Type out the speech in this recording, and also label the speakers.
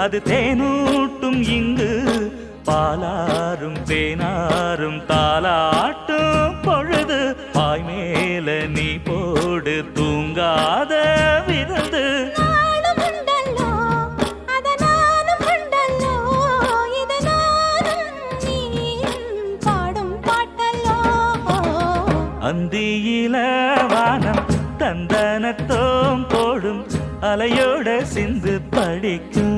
Speaker 1: அது தேனூட்டும் இங்கு பாலாரும் தேனாரும் தாலாட்டும் பொழுது பாய் மேல நீ போடு தூங்காத விருந்து அந்தியில வானம் தந்தனத்தோம் போடும் அலையோட சிந்து படிக்கும்